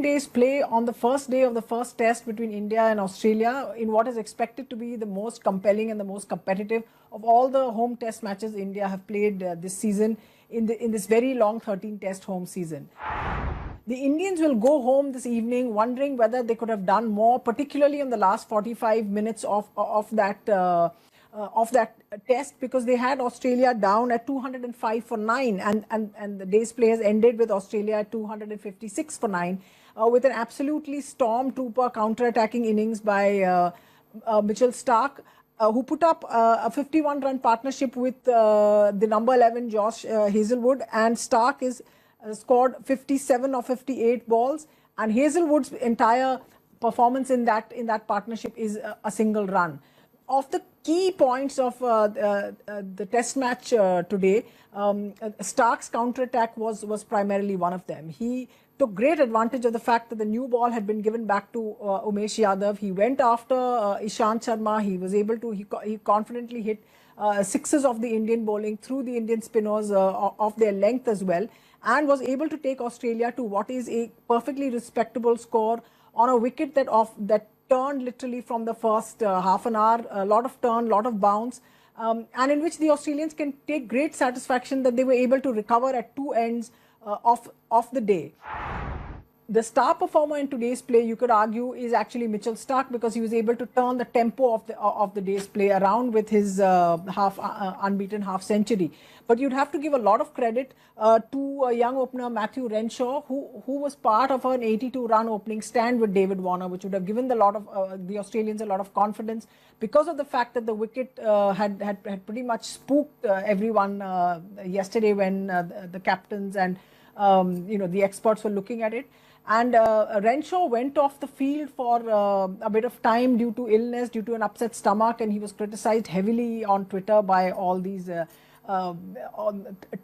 opening day's play on the first day of the first test between India and Australia in what is expected to be the most compelling and the most competitive of all the home test matches India have played this season in this very long 13 test home season. The Indians will go home this evening wondering whether they could have done more, particularly in the last 45 minutes of that test, because they had Australia down at 205 for 9, and the day's play has ended with Australia at 256 for 9, with an absolutely stormtrooper counter-attacking innings by Mitchell Starc, who put up a 51-run partnership with the number 11 Josh Hazlewood, and Starc is scored 57 of 58 balls, and Hazlewood's entire performance in that partnership is a single run. Of the key points of the test match today, Starc's counter-attack was primarily one of them. He took great advantage of the fact that the new ball had been given back to Umesh Yadav. He went after Ishant Sharma. He was able to, he confidently hit sixes of the Indian bowling through the Indian spinners of their length as well, and was able to take Australia to what is a perfectly respectable score on a wicket that turned literally from the first half an hour, a lot of turn, lot of bounce, and in which the Australians can take great satisfaction that they were able to recover at two ends of the day. The star performer in today's play, you could argue, is actually Mitchell Starc, because he was able to turn the tempo of the day's play around with his unbeaten half century. But you'd have to give a lot of credit to young opener Matthew Renshaw, who was part of an 82-run opening stand with David Warner, which would have given the Australians a lot of confidence, because of the fact that the wicket had pretty much spooked everyone yesterday when the captains and the experts were looking at it. And Renshaw went off the field for a bit of time due to illness, due to an upset stomach, and he was criticized heavily on Twitter by all these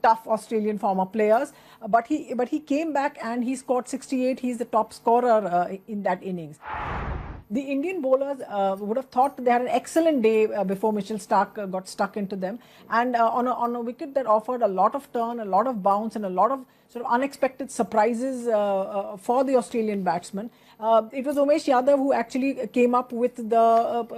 tough Australian former players. But he came back and he scored 68. He's the top scorer in that innings. The Indian bowlers would have thought they had an excellent day before Mitchell Starc got stuck into them, and on a wicket that offered a lot of turn, a lot of bounce, and a lot of sort of unexpected surprises for the Australian batsmen. It was Umesh Yadav who actually came up with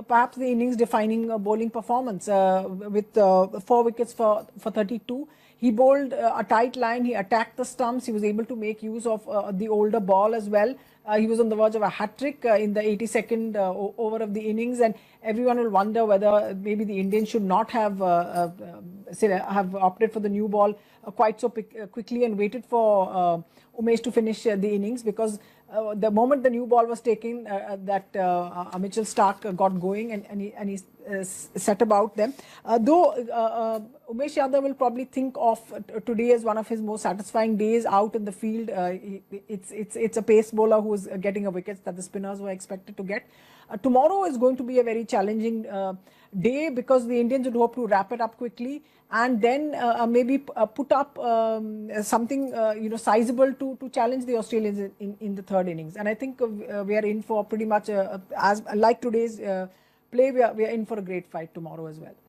perhaps the innings-defining bowling performance with 4 wickets for 32. He bowled a tight line, he attacked the stumps, he was able to make use of the older ball as well. He was on the verge of a hat-trick in the 82nd over of the innings, and everyone will wonder whether maybe the Indians should not have opted for the new ball quite so quickly and waited for Umesh to finish the innings, because the moment the new ball was taken, Mitchell Starc got going and he set about them. Though Umesh Yadav will probably think of today as one of his most satisfying days out in the field. It's a pace bowler who is getting a wicket that the spinners were expected to get. Tomorrow is going to be a very challenging day, because the Indians would hope to wrap it up quickly and then maybe put up something sizable to challenge the Australians in the third innings. And I think we are in for pretty much as like today's play. We are in for a great fight tomorrow as well.